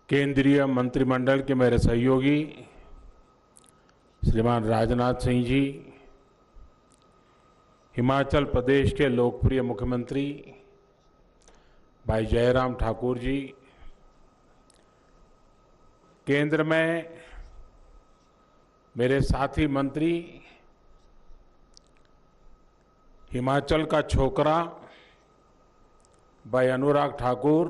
केंद्रीय मंत्रिमंडल के मेरे सहयोगी श्रीमान राजनाथ सिंह जी, हिमाचल प्रदेश के लोकप्रिय मुख्यमंत्री भाई जयराम ठाकुर जी, केंद्र में मेरे साथी मंत्री, हिमाचल का छोकरा भाई अनुराग ठाकुर,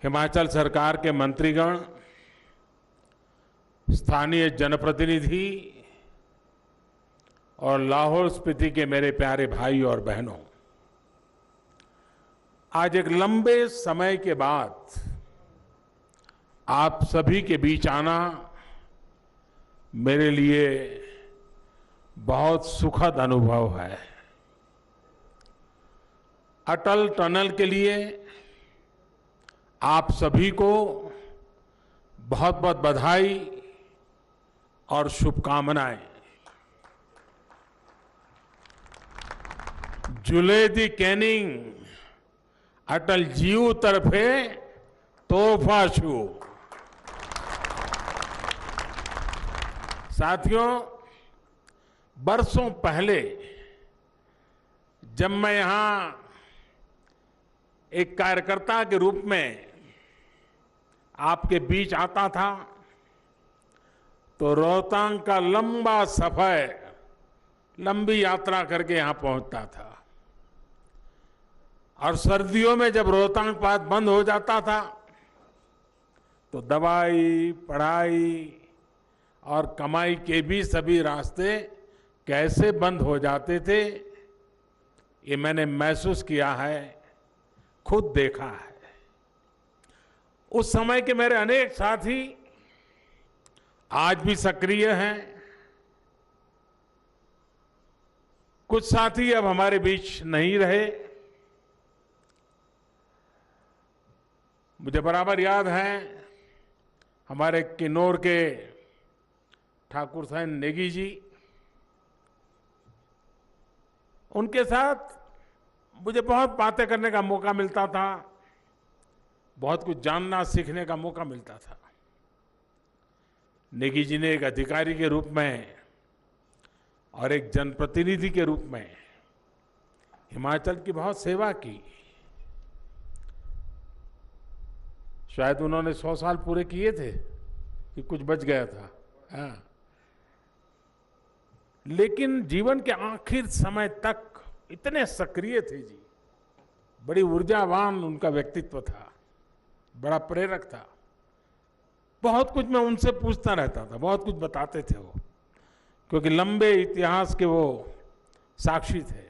हिमाचल सरकार के मंत्रीगण, स्थानीय जनप्रतिनिधि और लाहौल स्पीति के मेरे प्यारे भाई और बहनों, आज एक लंबे समय के बाद आप सभी के बीच आना मेरे लिए बहुत सुखद अनुभव है। अटल टनल के लिए आप सभी को बहुत बहुत बधाई और शुभकामनाएं। जुले दी कैनिंग अटल जीव तरफे तोहफा छू। साथियों, बरसों पहले जब मैं यहां एक कार्यकर्ता के रूप में आपके बीच आता था तो रोहतांग का लंबा सफर, लंबी यात्रा करके यहां पहुंचता था और सर्दियों में जब रोहतांग पास बंद हो जाता था तो दवाई, पढ़ाई और कमाई के भी सभी रास्ते कैसे बंद हो जाते थे, ये मैंने महसूस किया है, खुद देखा है। उस समय के मेरे अनेक साथी आज भी सक्रिय हैं। कुछ साथी अब हमारे बीच नहीं रहे। मुझे बराबर याद है हमारे किन्नौर के ठाकुर साहब नेगी जी, उनके साथ मुझे बहुत बातें करने का मौका मिलता था, बहुत कुछ जानना सीखने का मौका मिलता था। नेगी जी ने एक अधिकारी के रूप में और एक जनप्रतिनिधि के रूप में हिमाचल की बहुत सेवा की। शायद उन्होंने 100 साल पूरे किए थे कि कुछ बच गया था। हाँ। लेकिन जीवन के आखिर समय तक इतने सक्रिय थे जी, बड़ी ऊर्जावान उनका व्यक्तित्व था, बड़ा प्रेरक था। बहुत कुछ मैं उनसे पूछता रहता था, बहुत कुछ बताते थे वो, क्योंकि लंबे इतिहास के वो साक्षी थे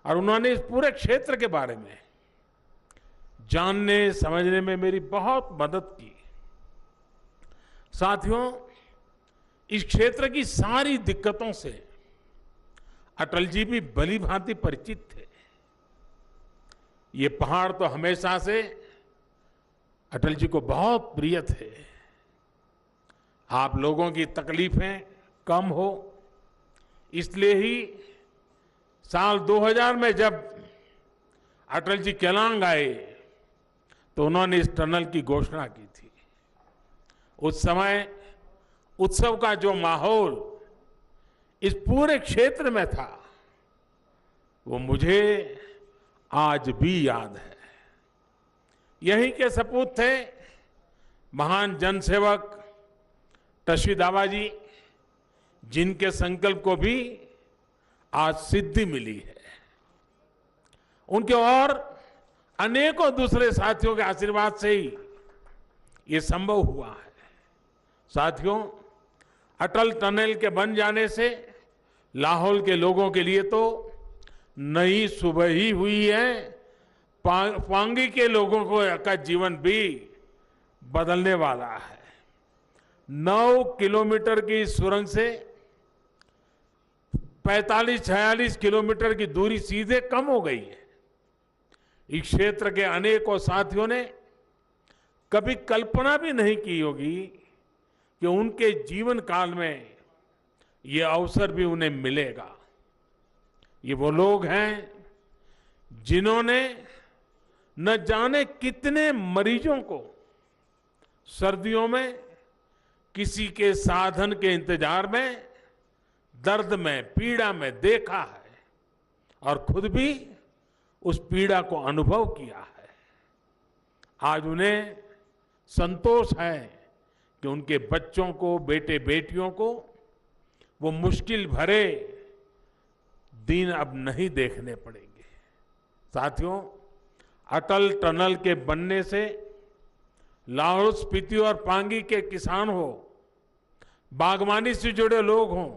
और उन्होंने इस पूरे क्षेत्र के बारे में जानने समझने में मेरी बहुत मदद की। साथियों, इस क्षेत्र की सारी दिक्कतों से अटल जी भी भली भांति परिचित थे। ये पहाड़ तो हमेशा से अटल जी को बहुत प्रिय थे। आप लोगों की तकलीफें कम हो, इसलिए ही साल 2000 में जब अटल जी केलांग आए तो उन्होंने इस टनल की घोषणा की थी। उस समय उत्सव का जो माहौल इस पूरे क्षेत्र में था वो मुझे आज भी याद है। यहीं के सपूत थे महान जनसेवक टशी दावा जी, जिनके संकल्प को भी आज सिद्धि मिली है। उनके और अनेकों दूसरे साथियों के आशीर्वाद से ही ये संभव हुआ है। साथियों, अटल टनल के बन जाने से लाहौल के लोगों के लिए तो नई सुबह ही हुई है। पांगी के लोगों का जीवन भी बदलने वाला है। 9 किलोमीटर की सुरंग से 45-46 किलोमीटर की दूरी सीधे कम हो गई है। इस क्षेत्र के अनेकों साथियों ने कभी कल्पना भी नहीं की होगी कि उनके जीवन काल में ये अवसर भी उन्हें मिलेगा। ये वो लोग हैं जिन्होंने न जाने कितने मरीजों को सर्दियों में किसी के साधन के इंतजार में, दर्द में, पीड़ा में देखा है और खुद भी उस पीड़ा को अनुभव किया है। आज उन्हें संतोष है कि उनके बच्चों को, बेटे बेटियों को वो मुश्किल भरे दिन अब नहीं देखने पड़ेंगे। साथियों, अटल टनल के बनने से लाहौल स्पीति और पांगी के किसान हो, बागवानी से जुड़े लोग हों,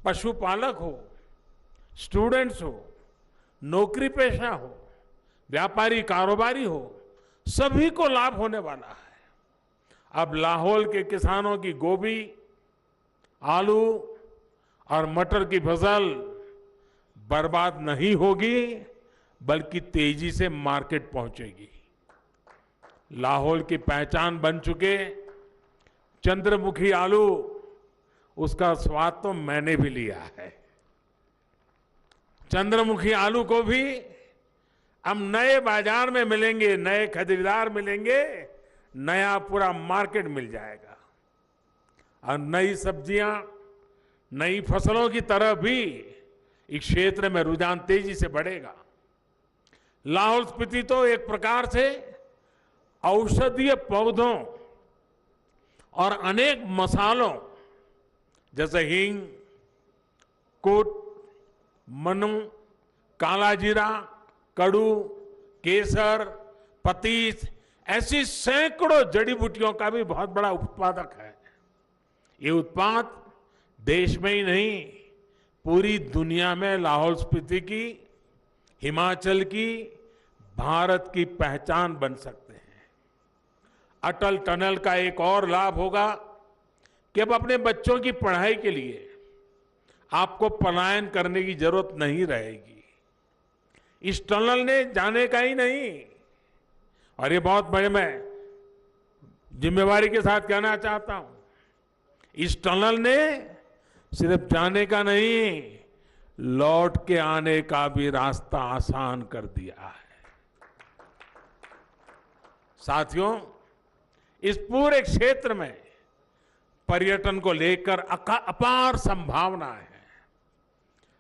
पशुपालक हो, स्टूडेंट्स हो, नौकरी पेशा हो, व्यापारी कारोबारी हो, सभी को लाभ होने वाला है। अब लाहौल के किसानों की गोभी, आलू और मटर की फसल बर्बाद नहीं होगी, बल्कि तेजी से मार्केट पहुंचेगी। लाहौल की पहचान बन चुके चंद्रमुखी आलू, उसका स्वाद तो मैंने भी लिया है। चंद्रमुखी आलू को भी अब नए बाजार में मिलेंगे, नए खरीदार मिलेंगे, नया पूरा मार्केट मिल जाएगा। और नई सब्जियां, नई फसलों की तरफ भी इस क्षेत्र में रुझान तेजी से बढ़ेगा। लाहौल स्पीति तो एक प्रकार से औषधीय पौधों और अनेक मसालों जैसे हींग, कुट, मनु, काला जीरा, कड़ू, केसर, पतीस, ऐसी सैकड़ों जड़ी बूटियों का भी बहुत बड़ा उत्पादक है। ये उत्पाद देश में ही नहीं, पूरी दुनिया में लाहौल स्पीति की, हिमाचल की, भारत की पहचान बन सकते हैं। अटल टनल का एक और लाभ होगा कि अब अपने बच्चों की पढ़ाई के लिए आपको पलायन करने की जरूरत नहीं रहेगी। इस टनल ने जाने का ही नहीं, और ये बहुत बड़े मैं जिम्मेवारी के साथ कहना चाहता हूं, इस टनल ने सिर्फ जाने का नहीं, लौट के आने का भी रास्ता आसान कर दिया है। साथियों, इस पूरे क्षेत्र में पर्यटन को लेकर अपार संभावनाएं हैं।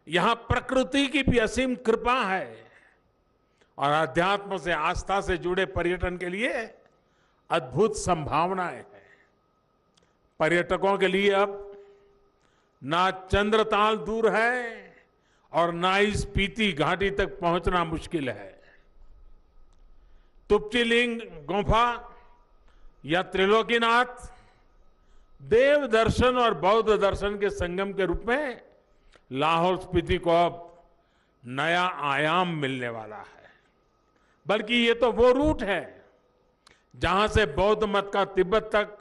यहां प्रकृति की भी असीम कृपा है और अध्यात्म से, आस्था से जुड़े पर्यटन के लिए अद्भुत संभावनाएं हैं। पर्यटकों के लिए अब ना चंद्रताल दूर है और ना ही स्पीति घाटी तक पहुंचना मुश्किल है। तुप्तिलिंग गुफा या त्रिलोकीनाथ देव दर्शन और बौद्ध दर्शन के संगम के रूप में लाहौल स्पीति को अब नया आयाम मिलने वाला है। बल्कि ये तो वो रूट है जहां से बौद्ध मत का तिब्बत तक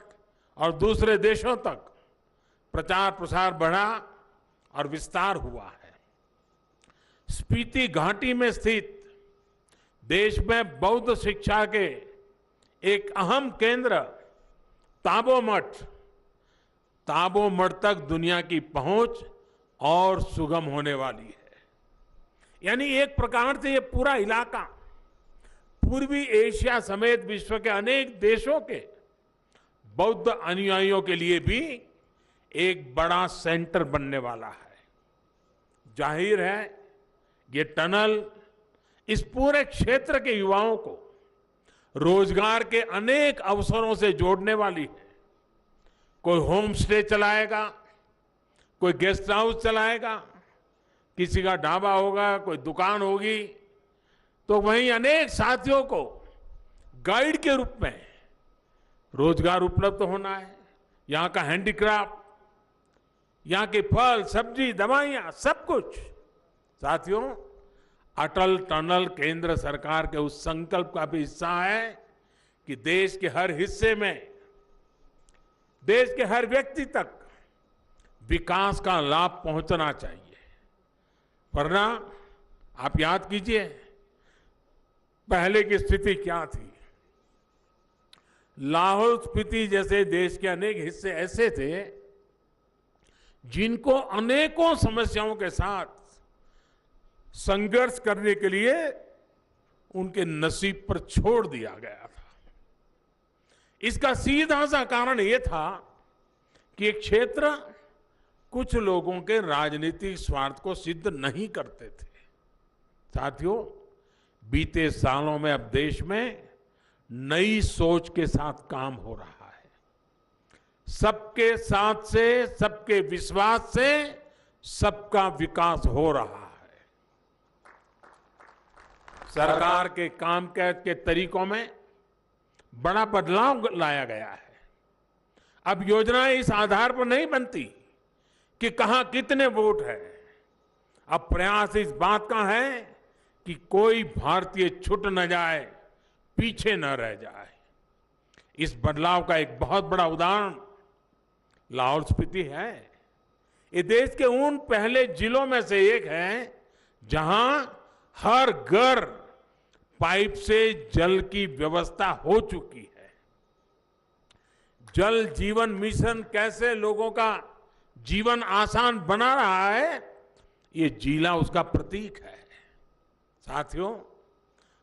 और दूसरे देशों तक प्रचार प्रसार बढ़ा और विस्तार हुआ है। स्पीति घाटी में स्थित देश में बौद्ध शिक्षा के एक अहम केंद्र ताबो मठ तक दुनिया की पहुंच और सुगम होने वाली है। यानी एक प्रकार से ये पूरा इलाका पूर्वी एशिया समेत विश्व के अनेक देशों के बौद्ध अनुयायियों के लिए भी एक बड़ा सेंटर बनने वाला है। जाहिर है ये टनल इस पूरे क्षेत्र के युवाओं को रोजगार के अनेक अवसरों से जोड़ने वाली है। कोई होम स्टे चलाएगा, कोई गेस्ट हाउस चलाएगा, किसी का ढाबा होगा, कोई दुकान होगी, तो वहीं अनेक साथियों को गाइड के रूप में रोजगार उपलब्ध होना है। यहाँ का हैंडीक्राफ्ट, यहाँ के फल, सब्जी, दवाइयाँ, सब कुछ। साथियों, अटल टनल केंद्र सरकार के उस संकल्प का भी हिस्सा है कि देश के हर हिस्से में, देश के हर व्यक्ति तक विकास का लाभ पहुंचना चाहिए। वरना आप याद कीजिए पहले की स्थिति क्या थी। लाहौल स्पीति जैसे देश के अनेक हिस्से ऐसे थे जिनको अनेकों समस्याओं के साथ संघर्ष करने के लिए उनके नसीब पर छोड़ दिया गया था। इसका सीधा सा कारण यह था कि एक क्षेत्र कुछ लोगों के राजनीतिक स्वार्थ को सिद्ध नहीं करते थे। साथियों, बीते सालों में अब देश में नई सोच के साथ काम हो रहा है। सबके साथ से, सबके विश्वास से सबका विकास हो रहा है। सरकार के कामकाज के तरीकों में बड़ा बदलाव लाया गया है। अब योजनाएं इस आधार पर नहीं बनती कि कहां कितने वोट है। अब प्रयास इस बात का है कि कोई भारतीय छूट न जाए, पीछे न रह जाए। इस बदलाव का एक बहुत बड़ा उदाहरण लाहौल स्पीति है। ये देश के उन पहले जिलों में से एक है जहां हर घर पाइप से जल की व्यवस्था हो चुकी है। जल जीवन मिशन कैसे लोगों का जीवन आसान बना रहा है, ये जिला उसका प्रतीक है। साथियों,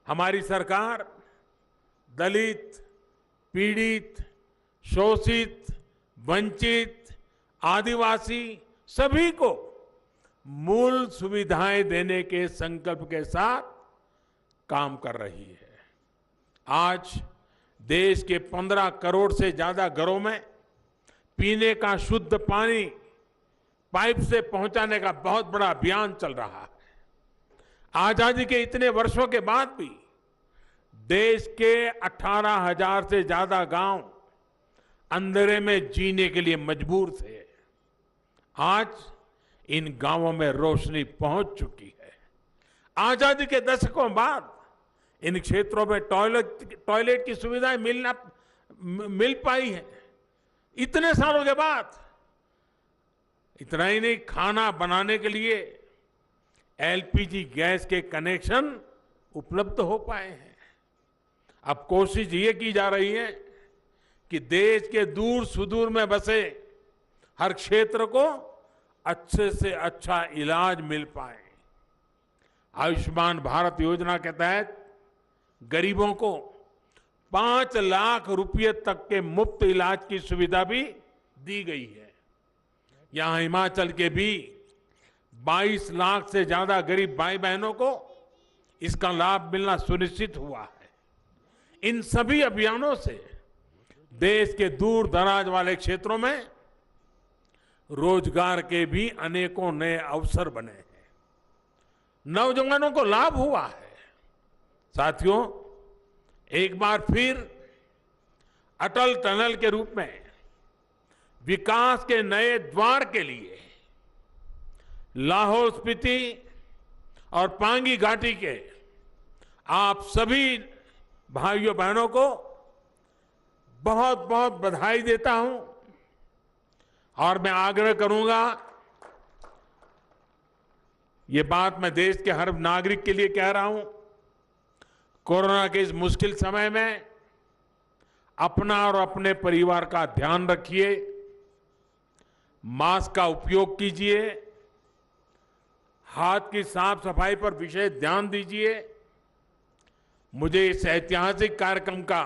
हमारी सरकार दलित, पीड़ित, शोषित, वंचित, आदिवासी सभी को मूल सुविधाएं देने के संकल्प के साथ काम कर रही है। आज देश के 15 करोड़ से ज्यादा घरों में पीने का शुद्ध पानी पाइप से पहुंचाने का बहुत बड़ा अभियान चल रहा है। आजादी के इतने वर्षों के बाद भी देश के 18,000 से ज्यादा गांव अंधेरे में जीने के लिए मजबूर थे। आज इन गांवों में रोशनी पहुंच चुकी है। आजादी के दशकों बाद इन क्षेत्रों में टॉयलेट की सुविधाएं मिल पाई है। इतने सालों के बाद इतना ही नहीं, खाना बनाने के लिए एलपीजी गैस के कनेक्शन उपलब्ध हो पाए हैं। अब कोशिश ये की जा रही है कि देश के दूर सुदूर में बसे हर क्षेत्र को अच्छे से अच्छा इलाज मिल पाए। आयुष्मान भारत योजना के तहत गरीबों को 5 लाख रुपए तक के मुफ्त इलाज की सुविधा भी दी गई है। यहां हिमाचल के भी 22 लाख से ज्यादा गरीब भाई बहनों को इसका लाभ मिलना सुनिश्चित हुआ है। इन सभी अभियानों से देश के दूर दराज वाले क्षेत्रों में रोजगार के भी अनेकों नए अवसर बने हैं। नौजवानों को लाभ हुआ है। साथियों, एक बार फिर अटल टनल के रूप में विकास के नए द्वार के लिए लाहौल स्पीति और पांगी घाटी के आप सभी भाइयों बहनों को बहुत बहुत बधाई देता हूं। और मैं आग्रह करूंगा, ये बात मैं देश के हर नागरिक के लिए कह रहा हूं, कोरोना के इस मुश्किल समय में अपना और अपने परिवार का ध्यान रखिए, मास्क का उपयोग कीजिए, हाथ की साफ सफाई पर विशेष ध्यान दीजिए। मुझे इस ऐतिहासिक कार्यक्रम का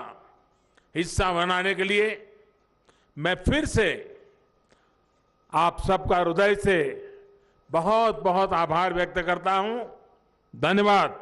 हिस्सा बनाने के लिए मैं फिर से आप सबका हृदय से बहुत बहुत आभार व्यक्त करता हूं। धन्यवाद।